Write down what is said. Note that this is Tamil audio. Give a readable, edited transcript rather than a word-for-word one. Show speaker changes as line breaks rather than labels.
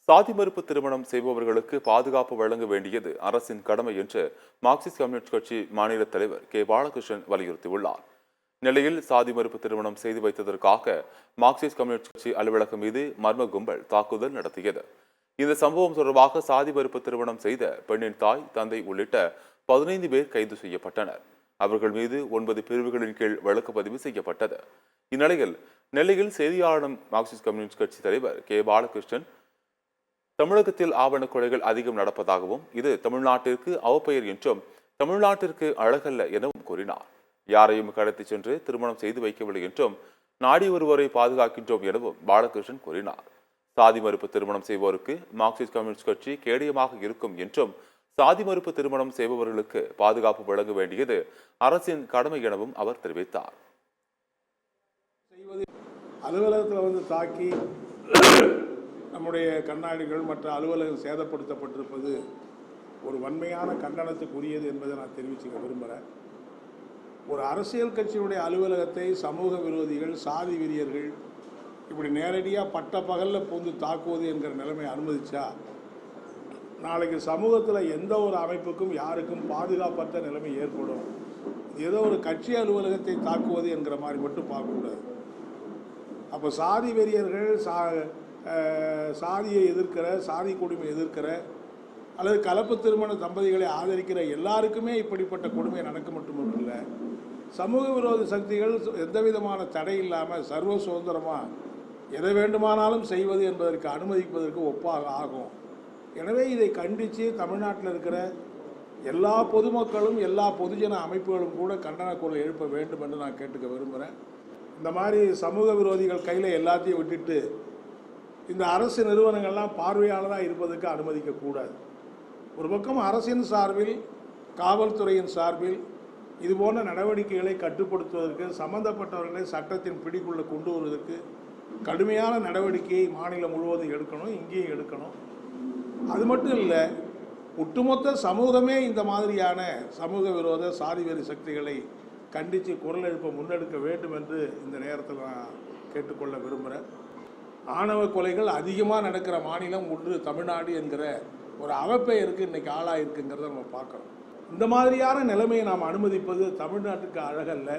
சாதி மறுப்பு திருமணம் செய்பவர்களுக்கு பாதுகாப்பு வழங்க வேண்டியது அரசின் கடமை என்று மார்க்சிஸ்ட் கம்யூனிஸ்ட் கட்சி மாநில தலைவர் கே பாலகிருஷ்ணன் வலியுறுத்தியுள்ளார். நிலையில் சாதி மறுப்பு திருமணம் செய்து வைத்ததற்காக மார்க்சிஸ்ட் கம்யூனிஸ்ட் கட்சி அலுவலகம் மீது மர்ம கும்பல் தாக்குதல் நடத்தியது. இந்த சம்பவம் தொடர்பாக சாதி மறுப்பு திருமணம் செய்த பெண்ணின் தாய், தந்தை உள்ளிட்ட 15 பேர் கைது செய்யப்பட்டனர். அவர்கள் மீது 9 பிரிவுகளின் கீழ் வழக்கு பதிவு செய்யப்பட்டது. இந்நிலையில் நெல்லையில் செய்தியாளரிடம் மார்க்சிஸ்ட் கம்யூனிஸ்ட் கட்சி தலைவர் கே பாலகிருஷ்ணன் தமிழகத்தில் ஆவண கொலைகள் அதிகம் நடப்பதாகவும் இது தமிழ்நாட்டிற்கு அவப்பெயர் என்றும் தமிழ்நாட்டிற்கு அழகல்ல எனவும் கூறினார். யாரையும் கடத்தி சென்று திருமணம் செய்து வைக்கவில்லை என்றும் நாடி ஒருவரை பாதுகாக்கின்றோம் எனவும் பாலகிருஷ்ணன் கூறினார். சாதி மறுப்பு திருமணம் செய்வோருக்கு மார்க்சிஸ்ட் கம்யூனிஸ்ட் கட்சி கேடயமாக இருக்கும் என்றும் சாதி மறுப்பு திருமணம் செய்பவர்களுக்கு பாதுகாப்பு வழங்க வேண்டியது அரசின் கடமை எனவும் அவர் தெரிவித்தார்.
அலுவலகத்தில் வந்து தாக்கி நம்முடைய கண்ணாடிகள் மற்ற அலுவலகம் சேதப்படுத்தப்பட்டிருப்பது ஒரு வன்மையான கண்டனத்துக்குரியது என்பதை நான் தெரிவிச்சுக்க விரும்புகிறேன். ஒரு அரசியல் கட்சியுடைய அலுவலகத்தை சமூக விரோதிகள், சாதி வெறியர்கள் இப்படி நேரடியாக பட்ட பகலில் பூந்து தாக்குவது என்கிற நிலைமை அனுமதிச்சா நாளைக்கு சமூகத்தில் எந்த ஒரு அமைப்புக்கும் யாருக்கும் பாதுகாப்பற்ற நிலைமை ஏற்படும். ஏதோ ஒரு கட்சி அலுவலகத்தை தாக்குவது என்கிற மாதிரி மட்டும் பார்க்கக்கூடாது. அப்போ சாதி வெறியர்கள், சாதியை எதிர்க்கிற, சாதி கொடுமை எதிர்க்கிற அல்லது கலப்பு திருமண தம்பதிகளை ஆதரிக்கிற எல்லாருக்குமே இப்படிப்பட்ட கொடுமை நடக்க மட்டுமில்ல, சமூக விரோத சக்திகள் எந்த விதமான தடை இல்லாமல் சர்வ சுதந்திரமாக எதை வேண்டுமானாலும் செய்வது என்பதற்கு அனுமதிப்பதற்கு ஒப்பாக ஆகும். எனவே இதை கண்டித்து தமிழ்நாட்டில் இருக்கிற எல்லா பொதுமக்களும், எல்லா பொதுஜன அமைப்புகளும் கூட கண்டன குரல் எழுப்ப வேண்டும் என்று நான் கேட்டுக்க விரும்புகிறேன். இந்த மாதிரி சமூக விரோதிகள் கையில் எல்லாத்தையும் விட்டுட்டு இந்த அரசு நிறுவனங்கள்லாம் பார்வையாளராக இருப்பதற்கு அனுமதிக்கக்கூடாது. ஒரு பக்கம் அரசின் சார்பில், காவல்துறையின் சார்பில் இது போன்ற நடவடிக்கைகளை கட்டுப்படுத்துவதற்கு, சம்பந்தப்பட்டவர்களை சட்டத்தின் பிடிக்குள்ள கொண்டு வருவதற்கு கடுமையான நடவடிக்கையை மாநிலம் முழுவதும் எடுக்கணும், இங்கேயும் எடுக்கணும். அது மட்டும் இல்லை, ஒட்டுமொத்த சமூகமே இந்த மாதிரியான சமூக விரோத சாதி வெறி சக்திகளை கண்டித்து குரல் எழுப்ப முன்னெடுக்க வேண்டும் என்று இந்த நேரத்தில் நான் கேட்டுக்கொள்ள விரும்புகிறேன். ஆணவ கொலைகள் அதிகமாக நடக்கிற மாநிலம் ஒன்று தமிழ்நாடு என்கிற ஒரு அவப்பெயருக்கு இன்றைக்கி ஆளாயிருக்குங்கிறத நம்ம பார்க்குறோம். இந்த மாதிரியான நிலைமையை நாம் அனுமதிப்பது தமிழ்நாட்டுக்கு அழகல்ல.